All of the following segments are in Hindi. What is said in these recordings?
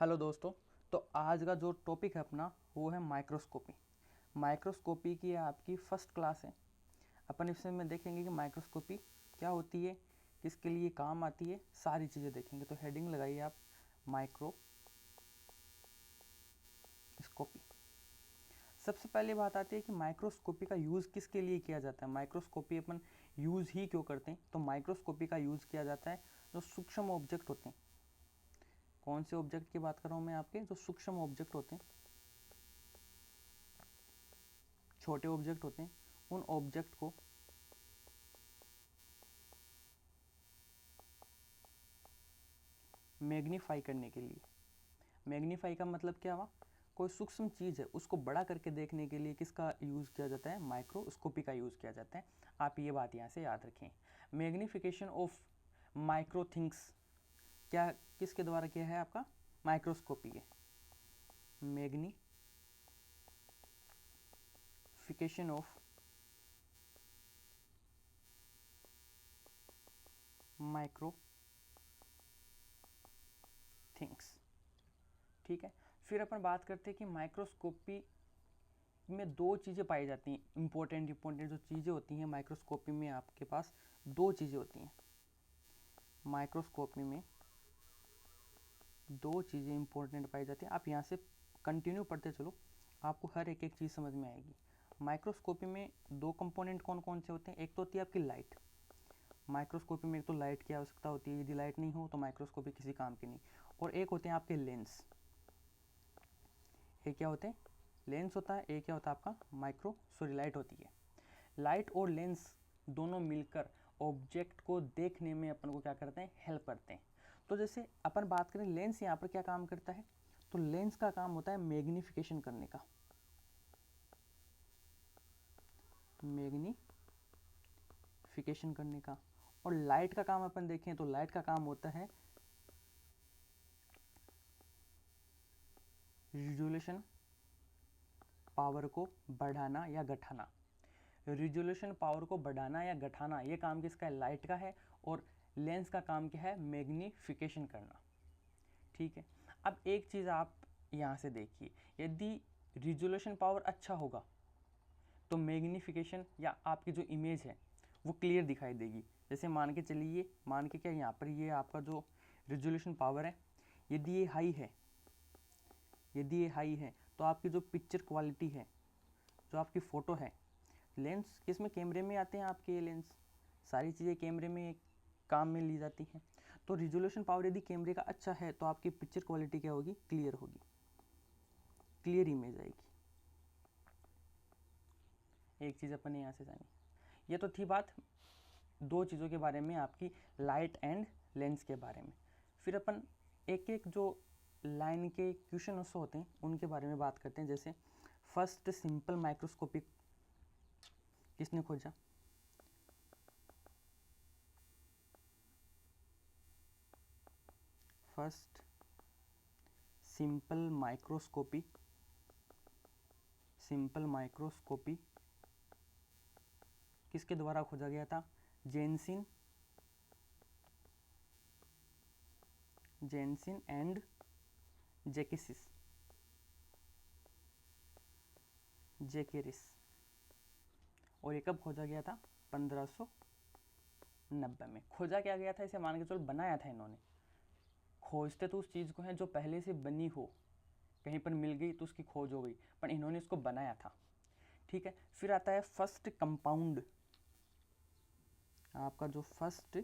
हेलो दोस्तों। तो आज का जो टॉपिक है अपना वो है माइक्रोस्कोपी। माइक्रोस्कोपी की आपकी फर्स्ट क्लास है। अपन इसमें देखेंगे कि माइक्रोस्कोपी क्या होती है, किसके लिए काम आती है, सारी चीज़ें देखेंगे। तो हेडिंग लगाइए आप, माइक्रोस्कोपी। सबसे पहले बात आती है कि माइक्रोस्कोपी का यूज़ किसके लिए किया जाता है। माइक्रोस्कोपी अपन यूज़ ही क्यों करते हैं, तो माइक्रोस्कोपी का यूज़ किया जाता है जो सूक्ष्म ऑब्जेक्ट होते हैं। कौन से ऑब्जेक्ट की बात कर रहा हूँ मैं, आपके जो सूक्ष्म ऑब्जेक्ट होते हैं, छोटे ऑब्जेक्ट होते हैं, उन ऑब्जेक्ट को मैग्नीफाई करने के लिए। मैग्नीफाई का मतलब क्या हुआ, कोई सूक्ष्म चीज़ है उसको बड़ा करके देखने के लिए किसका यूज़ किया जाता है, माइक्रोस्कोपी का यूज़ किया जाता है। आप ये बात यहाँ से याद रखें। मैग्नीफिकेशन ऑफ माइक्रो थिंग्स क्या किसके द्वारा किया है, आपका माइक्रोस्कोपी है। मैग्नीफिकेशन ऑफ माइक्रो थिंग्स, ठीक है। फिर अपन बात करते हैं कि माइक्रोस्कोपी में दो चीज़ें पाई जाती हैं। इंपॉर्टेंट जो चीज़ें होती हैं माइक्रोस्कोपी में, आपके पास दो चीज़ें होती हैं। माइक्रोस्कोपी में दो चीज़ें इंपॉर्टेंट पाई जाती हैं। आप यहाँ से कंटिन्यू पढ़ते चलो, आपको हर एक एक चीज़ समझ में आएगी। माइक्रोस्कोपी में दो कंपोनेंट कौन कौन से होते हैं। एक तो होती है आपकी लाइट। माइक्रोस्कोपी में एक तो लाइट की आवश्यकता होती है, यदि लाइट नहीं हो तो माइक्रोस्कोपी किसी काम की नहीं। और एक होते हैं आपके लेंस। ये क्या होते हैं, लेंस होता है। एक क्या होता है आपका लाइट होती है। लाइट और लेंस दोनों मिलकर ऑब्जेक्ट को देखने में अपन को क्या करते हैं, हेल्प करते हैं। तो जैसे अपन बात करें लेंस यहाँ पर क्या काम करता है, तो लेंस का काम होता है मैग्नीफिकेशन करने का। मैग्नीफिकेशन करने का। और लाइट का काम अपन देखें तो लाइट का काम होता है रिजोल्यूशन पावर को बढ़ाना या घटाना। रिजोल्यूशन पावर को बढ़ाना या घटाना ये काम किसका है, लाइट का है। और लेंस का काम क्या है, मैग्नीफिकेशन करना, ठीक है। अब एक चीज़ आप यहाँ से देखिए, यदि रिजोल्यूशन पावर अच्छा होगा तो मैग्नीफिकेशन या आपकी जो इमेज है वो क्लियर दिखाई देगी। जैसे मान के चलिए, मान के क्या यहाँ पर ये आपका जो रिजोल्यूशन पावर है, यदि ये हाई है, तो आपकी जो पिक्चर क्वालिटी है, जो आपकी फ़ोटो है, लेंस किस में, कैमरे में आते हैं आपके ये लेंस। सारी चीज़ें कैमरे में काम में ली जाती हैं। तो रिजोल्यूशन पावर यदि कैमरे का अच्छा है तो आपकी पिक्चर क्वालिटी क्या होगी, क्लियर होगी, क्लियर इमेज आएगी। एक चीज़ अपन ने यहाँ से जानी। ये तो थी बात दो चीज़ों के बारे में, आपकी लाइट एंड लेंस के बारे में। फिर अपन एक एक जो लाइन के क्वेश्चन होते हैं उनके बारे में बात करते हैं। जैसे फर्स्ट सिंपल माइक्रोस्कोपिक किसने खोजा, फर्स्ट सिंपल माइक्रोस्कोपी किसके द्वारा खोजा गया था, जेन्सिन एंड जेकेरिस। और ये कब खोजा गया था, 1590 में। खोजा क्या गया था, इसे मान के चलो बनाया था इन्होंने। खोजते तो उस चीज़ को है जो पहले से बनी हो, कहीं पर मिल गई तो उसकी खोज हो गई, पर इन्होंने इसको बनाया था, ठीक है। फिर आता है फर्स्ट कंपाउंड, आपका जो फर्स्ट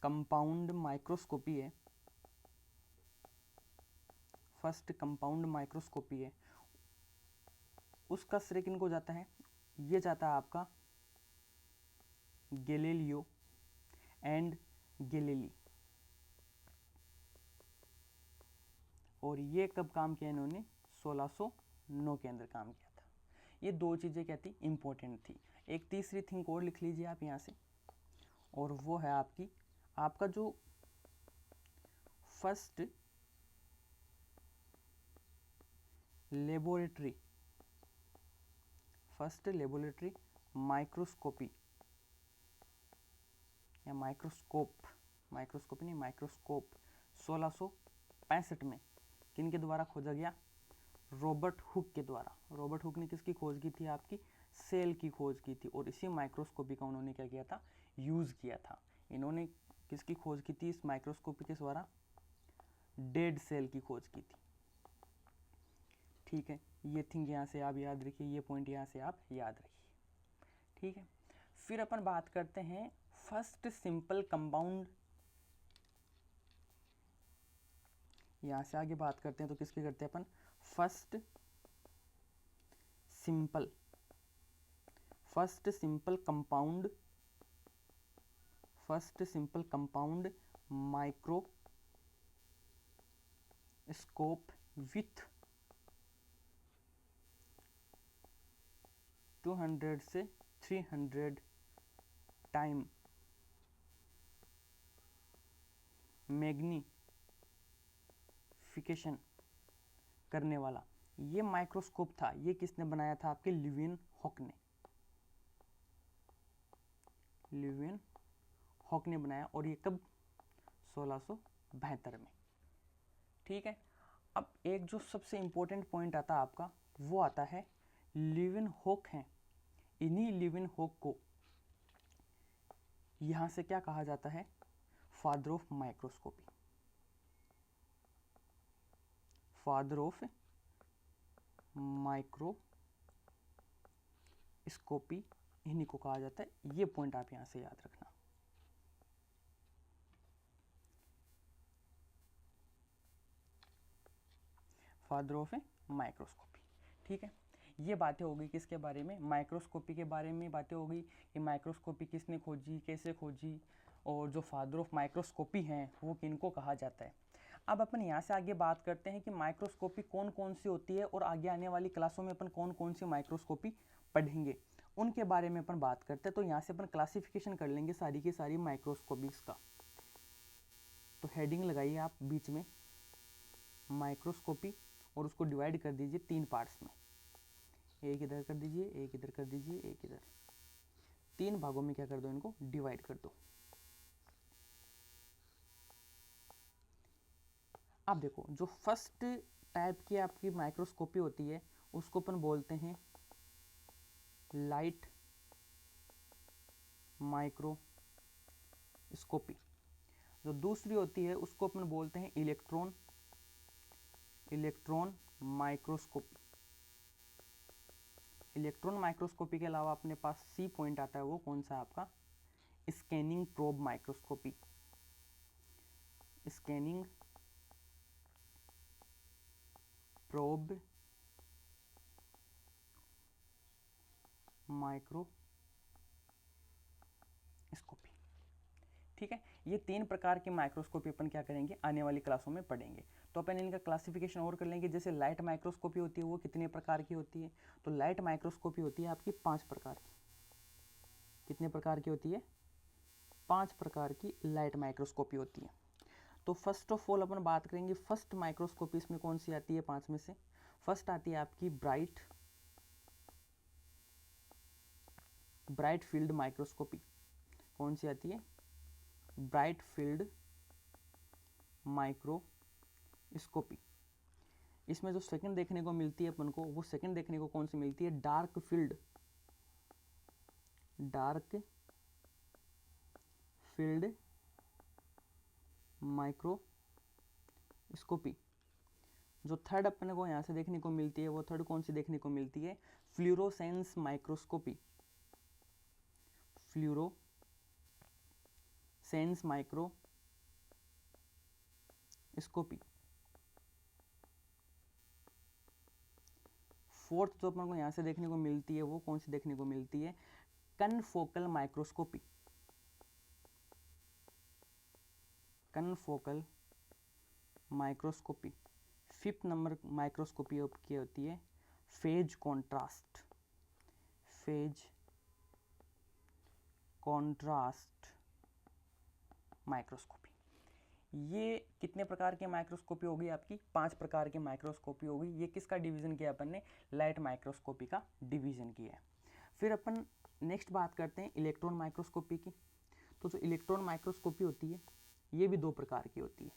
कंपाउंड माइक्रोस्कोपी है, उसका श्रेय किनको जाता है, ये जाता है आपका गैलीलियो एंड गैलीली। और ये कब काम किया इन्होंने, 1609 के अंदर काम किया था। ये दो चीज़ें क्या थी, इंपॉर्टेंट थी। एक तीसरी थिंग और लिख लीजिए आप यहाँ से, और वो है आपका जो फर्स्ट लेबोरेटरी माइक्रोस्कोपी या माइक्रोस्कोप माइक्रोस्कोपी नहीं, माइक्रोस्कोप 1665 में किन के द्वारा खोजा गया? रॉबर्ट हुक के द्वारा। रॉबर्ट हुक ने किसकी खोज की थी? आपकी सेल की खोज की थी, और इसी माइक्रोस्कोपी का उन्होंने क्या किया था? यूज़ किया था। इन्होंने किसकी खोज की थी इस माइक्रोस्कोपी के द्वारा? डेड सेल की खोज की थी। ठीक है, ये थिंग यहाँ से आप याद रखिए, ये पॉइंट यहाँ से आप याद रखिए। ठीक है, फिर अपन बात करते हैं फर्स्ट सिंपल कंपाउंड। यहाँ से आगे बात करते हैं तो किसकी करते हैं अपन? First simple compound microscope with 200 से 300 टाइम मैग्नीफिकेशन करने वाला ये माइक्रोस्कोप था। ये किसने बनाया था? आपके ल्यूवेनहॉक ने। ल्यूवेनहॉक ने बनाया, और ये कब? 1672 में। ठीक है, अब एक जो सबसे इंपॉर्टेंट पॉइंट आता है आपका, वो आता है ल्यूवेनहॉक हैं। इन्हीं ल्यूवेनहॉक को यहाँ से क्या कहा जाता है? Father of microscopy. Father of microscopy इन्हीं को कहा जाता है। ये पॉइंट आप यहाँ से याद रखना। Father of microscopy. ठीक है, ये बातें हो गई किसके बारे में? माइक्रोस्कोपी के बारे में बातें हो गई कि माइक्रोस्कोपी किसने खोजी, कैसे खोजी, और जो फादर ऑफ माइक्रोस्कोपी हैं वो किनको कहा जाता है। अब अपन यहाँ से आगे बात करते हैं कि माइक्रोस्कोपी कौन कौन सी होती है, और आगे आने वाली क्लासों में अपन कौन कौन सी माइक्रोस्कोपी पढ़ेंगे उनके बारे में अपन बात करते हैं। तो यहाँ से अपन क्लासिफिकेशन कर लेंगे सारी की सारी माइक्रोस्कोपीज का। तो हेडिंग लगाइए आप बीच में माइक्रोस्कोपी, और उसको डिवाइड कर दीजिए 3 पार्ट्स में। एक इधर कर दीजिए, एक इधर कर दीजिए, एक इधर। 3 भागों में क्या कर दो? इनको डिवाइड कर दो। अब देखो, जो फर्स्ट टाइप की आपकी माइक्रोस्कोपी होती है उसको अपन बोलते हैं लाइट माइक्रोस्कोपी। जो दूसरी होती है उसको अपन बोलते हैं इलेक्ट्रॉन माइक्रोस्कोपी। इलेक्ट्रॉन माइक्रोस्कोपी के अलावा अपने पास सी पॉइंट आता है, वो कौन सा? आपका scanning probe microscopy. Scanning probe microscopy. ठीक है, ये 3 प्रकार के माइक्रोस्कोपी अपन क्या करेंगे? आने वाली क्लासों में पढ़ेंगे। तो अपन इनका क्लासिफिकेशन और कर लेंगे। जैसे लाइट माइक्रोस्कोपी होती है वो कितने प्रकार की होती है? तो लाइट माइक्रोस्कोपी होती है आपकी 5 प्रकार की। कितने प्रकार की होती है? 5 प्रकार की लाइट माइक्रोस्कोपी होती है। तो फर्स्ट ऑफ ऑल अपन बात करेंगे फर्स्ट माइक्रोस्कोपी इसमें कौन सी आती है? 5 में से फर्स्ट आती है आपकी ब्राइट फील्ड माइक्रोस्कोपी। कौन सी आती है? Bright field microscopy. इसमें जो सेकंड देखने को मिलती है अपन को, वो सेकंड देखने को कौन सी मिलती है? Dark field microscopy. जो थर्ड अपन को यहाँ से देखने को मिलती है, वो थर्ड कौन सी देखने को मिलती है? Fluorescence microscopy. Fluorescence microscopy. Fourth जो अपन को यहाँ से देखने को मिलती है, वो कौन सी देखने को मिलती है? Confocal microscopy. Confocal microscopy. Fifth number microscopy की होती है फेज कॉन्ट्रास्ट माइक्रोस्कोपी। ये कितने प्रकार के माइक्रोस्कोपी होगी? आपकी 5 प्रकार के माइक्रोस्कोपी होगी। ये किसका डिवीजन किया अपन ने? लाइट माइक्रोस्कोपी का डिवीजन किया है। फिर अपन नेक्स्ट बात करते हैं इलेक्ट्रॉन माइक्रोस्कोपी की। तो जो इलेक्ट्रॉन माइक्रोस्कोपी होती है ये भी दो प्रकार की होती है।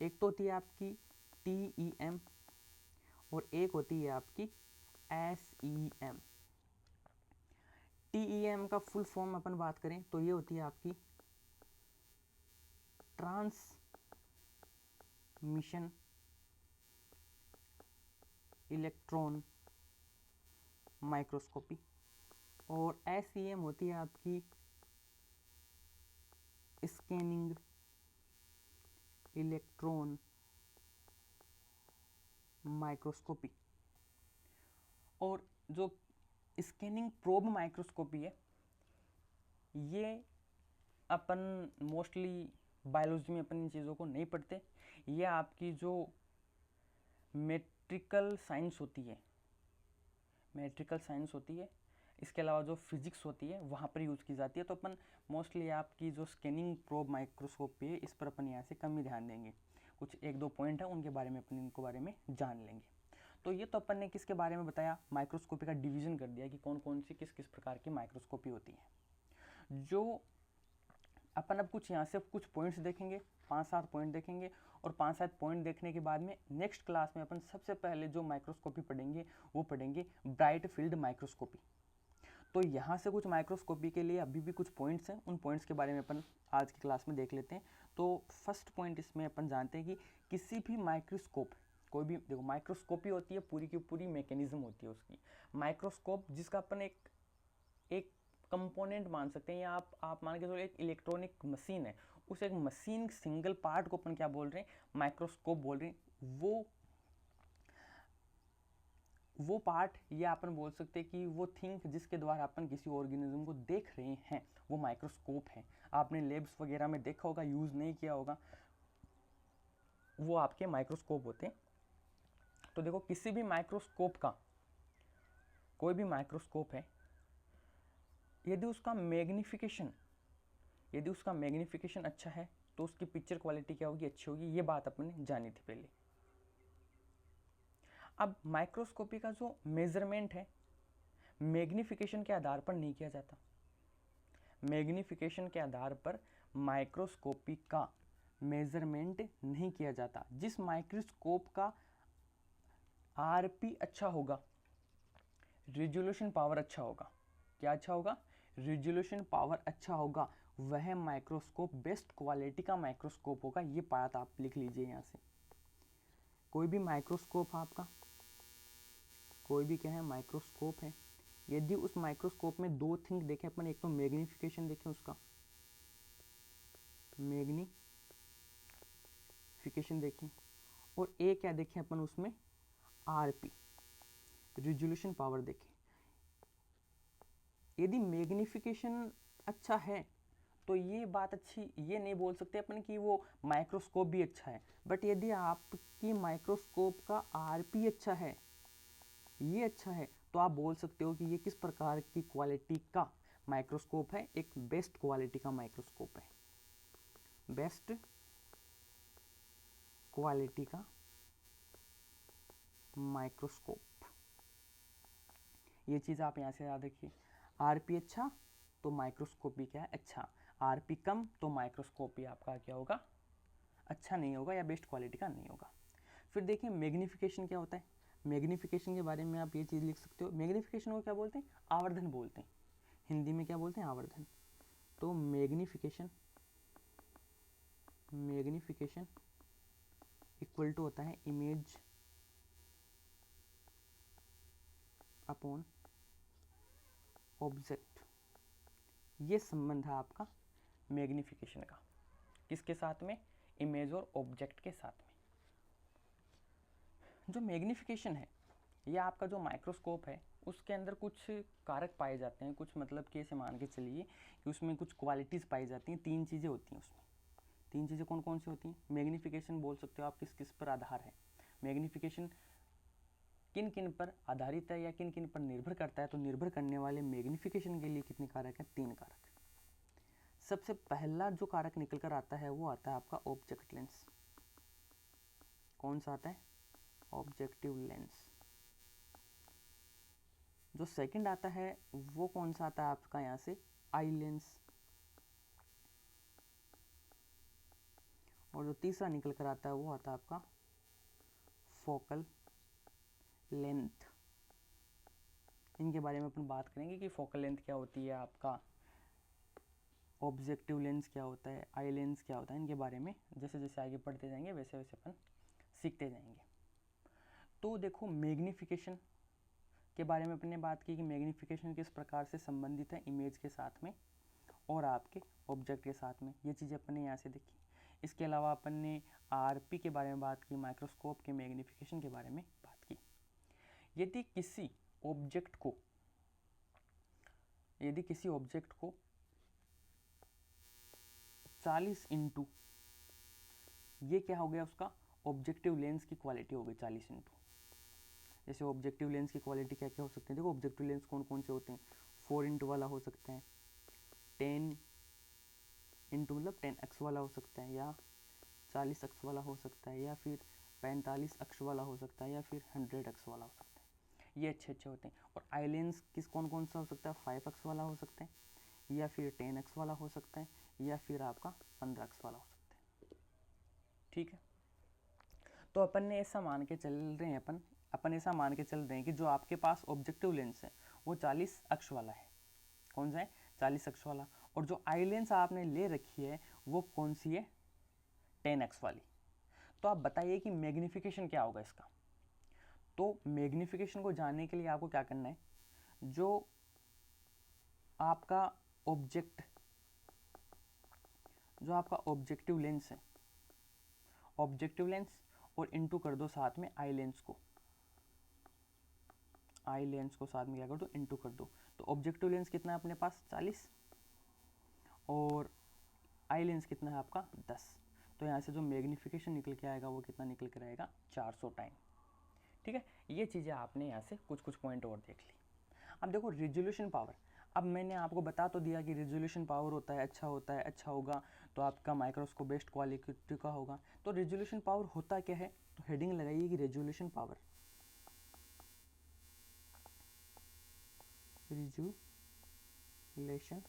एक तो होती है आपकी TEM और एक होती है आपकी SEM। TEM का फुल फॉर्म अपन बात करें तो ये होती है आपकी ट्रांसमिशन इलेक्ट्रॉन माइक्रोस्कोपी और SEM होती है आपकी स्कैनिंग इलेक्ट्रॉन माइक्रोस्कोपी। और जो स्कैनिंग प्रोब माइक्रोस्कोपी है ये अपन मोस्टली बायोलॉजी में अपन इन चीज़ों को नहीं पढ़ते। ये आपकी जो मेट्रिकल साइंस होती है इसके अलावा जो फिजिक्स होती है वहाँ पर यूज़ की जाती है। तो अपन मोस्टली आपकी जो स्कैनिंग प्रोब माइक्रोस्कोपी है इस पर अपन यहाँ से कम ही ध्यान देंगे। कुछ एक दो पॉइंट है उनके बारे में अपन इनको बारे में जान लेंगे। तो ये तो अपन ने किसके बारे में बताया, माइक्रोस्कोपी का डिवीज़न कर दिया कि कौन कौन सी किस किस प्रकार की माइक्रोस्कोपी होती है। जो अपन अब कुछ यहाँ से कुछ पॉइंट्स देखेंगे, 5-7 पॉइंट देखेंगे और 5-7 पॉइंट देखने के बाद में नेक्स्ट क्लास में अपन सबसे पहले जो माइक्रोस्कोपी पढ़ेंगे वो पढ़ेंगे ब्राइट फील्ड माइक्रोस्कोपी। तो यहाँ से कुछ माइक्रोस्कोपी के लिए अभी भी कुछ पॉइंट्स हैं, उन पॉइंट्स के बारे में अपन आज की क्लास में देख लेते हैं। तो फर्स्ट पॉइंट इसमें अपन जानते हैं कि किसी भी माइक्रोस्कोप, कोई भी देखो माइक्रोस्कोपी होती है पूरी की पूरी मैकेनिज्म होती है उसकी। माइक्रोस्कोप जिसका अपन एक कंपोनेंट मान सकते हैं या आप मान के चलो एक इलेक्ट्रॉनिक मशीन है, उस एक मशीन सिंगल पार्ट को अपन क्या बोल रहे हैं, माइक्रोस्कोप बोल रहे हैं। वो पार्ट या अपन बोल सकते हैं कि वो थिंग जिसके द्वारा अपन किसी ऑर्गेनिज्म को देख रहे हैं वो माइक्रोस्कोप है। आपने लेब्स वगैरह में देखा होगा, यूज़ नहीं किया होगा, वो आपके माइक्रोस्कोप होते हैं। तो देखो किसी भी माइक्रोस्कोप का, कोई भी माइक्रोस्कोप है, यदि उसका मैग्निफिकेशन अच्छा है तो उसकी पिक्चर क्वालिटी क्या होगी, अच्छी होगी। ये बात अपन ने जानी थी पहले। अब माइक्रोस्कोपी का जो मेजरमेंट है मैग्निफिकेशन के आधार पर नहीं किया जाता। मैग्निफिकेशन के आधार पर माइक्रोस्कोपी का मेजरमेंट नहीं किया जाता। जिस माइक्रोस्कोप का आरपी अच्छा होगा, रिजोल्यूशन पावर अच्छा होगा, क्या अच्छा होगा, रिजोल्यूशन पावर अच्छा होगा, वह माइक्रोस्कोप बेस्ट क्वालिटी का माइक्रोस्कोप होगा। ये बात आप लिख लीजिए यहाँ से। कोई भी माइक्रोस्कोप आपका, कोई भी क्या है माइक्रोस्कोप है, यदि उस माइक्रोस्कोप में दो थिंग देखें अपन, एक तो मैग्निफिकेशन देखें उसका, मैग्निफिकेशन देखें, और एक क्या देखें अपन उसमें, आरपी रिजोल्यूशन पावर देखें। यदि मैग्निफिकेशन अच्छा है तो ये बात अच्छी, ये नहीं बोल सकते अपन कि वो माइक्रोस्कोप भी अच्छा है। बट यदि आपकी माइक्रोस्कोप का आरपी अच्छा है, ये अच्छा है, तो आप बोल सकते हो कि ये किस प्रकार की क्वालिटी का माइक्रोस्कोप है, एक बेस्ट क्वालिटी का माइक्रोस्कोप है, बेस्ट क्वालिटी का माइक्रोस्कोप। ये चीज़ आप यहाँ से याद रखिए। आरपी अच्छा तो माइक्रोस्कोप भी क्या है, अच्छा। आरपी कम तो माइक्रोस्कोप भी आपका क्या होगा, अच्छा नहीं होगा या बेस्ट क्वालिटी का नहीं होगा। फिर देखिए मैग्निफिकेशन क्या होता है। मैग्निफिकेशन के बारे में आप ये चीज़ लिख सकते हो। मैग्निफिकेशन को क्या बोलते हैं, आवर्धन बोलते हैं। हिंदी में क्या बोलते हैं, आवर्धन। तो मैग्निफिकेशन इक्वल टू होता है इमेज अपॉन ऑब्जेक्ट। ये संबंध है आपका मैग्निफिकेशन का, किसके साथ में, इमेज और ऑब्जेक्ट के साथ में। जो मैग्निफिकेशन है या आपका जो माइक्रोस्कोप है उसके अंदर कुछ कारक पाए जाते हैं, कुछ मतलब कि ऐसे मान के चलिए कि उसमें कुछ क्वालिटीज़ पाई जाती हैं। 3 चीज़ें होती हैं उसमें। 3 चीज़ें कौन कौन सी होती हैं। मैग्निफिकेशन बोल सकते हो आप किस किस पर आधार है, मैग्निफिकेशन किन किन पर आधारित है या किन किन पर निर्भर करता है। तो निर्भर करने वाले मैग्निफिकेशन के लिए कितने कारक हैं, 3 कारक। सबसे पहला जो कारक निकल कर आता है वो आता है आपका ऑब्जेक्ट लेंस। कौन सा आता है, ऑब्जेक्टिव लेंस। जो सेकंड आता है वो कौन सा आता है आपका यहाँ से, आई लेंस। और जो तीसरा निकल कर आता है वो आता है आपका फोकल लेंथ। इनके बारे में अपन बात करेंगे कि फोकल लेंथ क्या होती है, आपका ऑब्जेक्टिव लेंस क्या होता है, आई लेंस क्या होता है, इनके बारे में जैसे जैसे आगे पढ़ते जाएंगे वैसे वैसे अपन सीखते जाएंगे। तो देखो मैग्नीफिकेशन के बारे में अपन ने बात की कि मैग्नीफिकेशन किस प्रकार से संबंधित है इमेज के साथ में और आपके ऑब्जेक्ट के साथ में, ये चीज़ें अपन ने यहाँ से देखी। इसके अलावा अपन ने आरपी के बारे में बात की, माइक्रोस्कोप के मैग्नीफिकेशन के बारे में बात की। यदि किसी ऑब्जेक्ट को 40 इंटू, ये क्या हो गया, उसका ऑब्जेक्टिव लेंस की क्वालिटी हो गई 40 इंटू। जैसे ऑब्जेक्टिव लेंस की क्वालिटी क्या क्या हो सकती है, देखो ऑब्जेक्टिव लेंस कौन कौन से होते हैं, 4 इंटू वाला हो सकता है, 10 इंटू मतलब 10x वाला हो सकता है, या 40x वाला हो सकता है, या फिर 45x वाला हो सकता है, या फिर 100x वाला हो सकता है। ये अच्छे अच्छे होते हैं। और आई लेंस किस कौन कौन सा हो सकता है, 5x वाला हो सकता है, या फिर 10x वाला हो सकता है, या फिर आपका 15x वाला हो सकता है। ठीक है, तो अपन ने ऐसा मान के चल रहे हैं अपन ऐसा मान के चल रहे हैं कि जो आपके पास ऑब्जेक्टिव लेंस है वो 40 अक्ष वाला है। कौन सा है, 40 अक्ष वाला। और जो आई लेंस आपने ले रखी है वो कौन सी है, 10x वाली। तो आप बताइए कि मैग्नीफिकेशन क्या होगा इसका। तो मैग्नीफिकेशन को जानने के लिए आपको क्या करना है, जो आपका ऑब्जेक्टिव लेंस है, ऑब्जेक्टिव लेंस और इंटू कर दो साथ में आई लेंस को, आई लेंस को साथ में क्या कर दो, इंटू कर दो। तो ऑब्जेक्टिव लेंस कितना है अपने पास, 40, और आई लेंस कितना है आपका, 10। तो यहाँ से जो मैग्नीफिकेशन निकल के आएगा वो कितना निकल कर आएगा, 400 टाइम। ठीक है, ये चीज़ें आपने यहाँ से कुछ कुछ पॉइंट और देख ली। अब देखो रिजोल्यूशन पावर। अब मैंने आपको बता तो दिया कि रिजोल्यूशन पावर होता है, अच्छा होगा तो आपका माइक्रोस्कोप बेस्ट क्वालिटी का होगा। तो रिजोल्यूशन पावर होता क्या है, तो हेडिंग लगाइए कि रिजोल्यूशन पावर, रिजोल्यूशन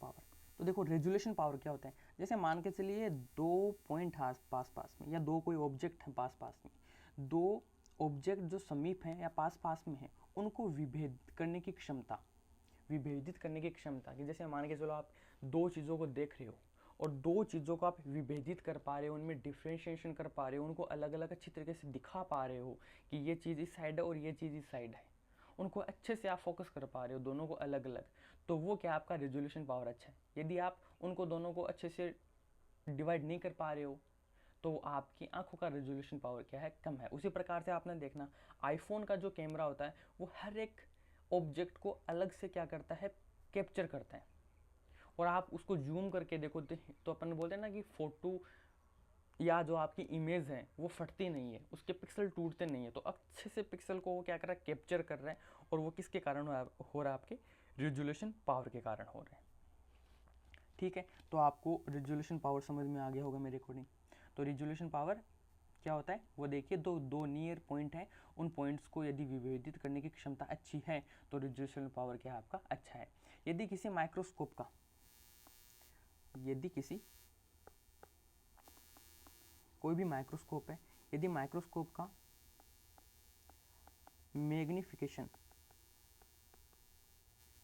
पावर। तो देखो रेजुलेशन पावर क्या होता है, जैसे मान के चलिए 2 पॉइंट है पास पास में, या दो कोई ऑब्जेक्ट है पास पास में, दो ऑब्जेक्ट जो समीप हैं या पास पास में हैं उनको विभेदित करने की क्षमता कि जैसे मान के चलो आप दो चीज़ों को देख रहे हो और दो चीज़ों को आप विभेदित कर पा रहे हो, उनमें डिफ्रेंशिएशन कर पा रहे हो, उनको अलग अलग अच्छी तरीके से दिखा पा रहे हो कि ये चीज़ इस साइड है और ये चीज़ इस साइड है, उनको अच्छे से आप फोकस कर पा रहे हो दोनों को अलग अलग, तो वो क्या आपका रेजोल्यूशन पावर अच्छा है। यदि आप उनको दोनों को अच्छे से डिवाइड नहीं कर पा रहे हो तो आपकी आंखों का रेजोल्यूशन पावर क्या है, कम है। उसी प्रकार से आपने देखना आईफोन का जो कैमरा होता है वो हर एक ऑब्जेक्ट को अलग से क्या करता है, कैप्चर करता है। और आप उसको जूम करके देखो तो अपन बोलते हैं ना कि फोटो या जो आपकी इमेज है वो फटती नहीं है, उसके पिक्सल टूटते नहीं है, तो अच्छे से पिक्सल को वो क्या कर रहा है, कैप्चर कर रहा है। और वो किसके कारण हो रहा है, आपके रिजोल्यूशन पावर के कारण हो रहा है। ठीक है, तो आपको रिजोल्यूशन पावर समझ में आ गया होगा मेरे अकॉर्डिंग। तो रिजोल्यूशन पावर क्या होता है वो देखिए, दो नियर पॉइंट हैं, उन पॉइंट्स को यदि विभेदित करने की क्षमता अच्छी है तो रिजोल्यूशन पावर क्या है आपका, अच्छा है। यदि किसी माइक्रोस्कोप का कोई भी माइक्रोस्कोप है, यदि माइक्रोस्कोप का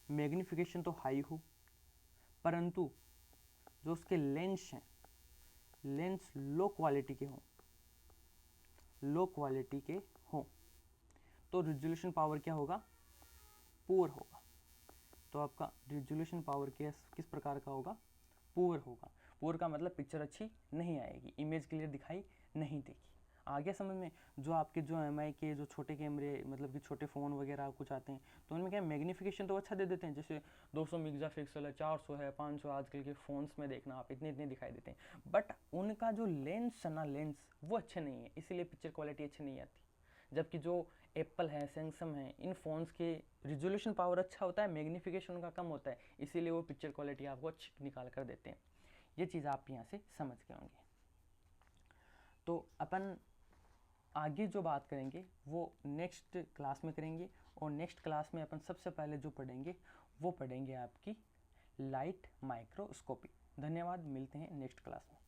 मैग्नीफिकेशन तो हाई हो, परंतु जो उसके लेंस हैं, लेंस लो क्वालिटी के हों, तो रिजोल्यूशन पावर क्या होगा, पुअर होगा। तो आपका रिजोल्यूशन पावर किस प्रकार का होगा, पुअर होगा। पुअर का मतलब पिक्चर अच्छी नहीं आएगी, इमेज क्लियर दिखाई नहीं देगी। आ गया समझ में। जो आपके जो एमआई के जो छोटे कैमरे मतलब कि छोटे फ़ोन वगैरह कुछ आते हैं तो उनमें क्या मैग्नीफिकेशन तो अच्छा दे देते हैं, जैसे 200 मेगापिक्सल है, 400 है, 500, आजकल के फ़ोन्स में देखना आप इतने दिखाई देते हैं, बट उनका जो लेंस है ना, लेंस वो अच्छे नहीं है, इसीलिए पिक्चर क्वालिटी अच्छी नहीं आती। जबकि जो एप्पल है, सैमसंग है, इन फ़ोन्स के रिजोल्यूशन पावर अच्छा होता है, मैग्नीफिकेशन उनका कम होता है, इसीलिए वो पिक्चर क्वालिटी आपको अच्छी निकाल कर देते हैं। ये चीज़ आप यहाँ से समझ गए होंगे। तो अपन आगे जो बात करेंगे वो नेक्स्ट क्लास में करेंगे, और नेक्स्ट क्लास में अपन सबसे पहले जो पढ़ेंगे वो पढ़ेंगे आपकी लाइट माइक्रोस्कोपी। धन्यवाद, मिलते हैं नेक्स्ट क्लास में।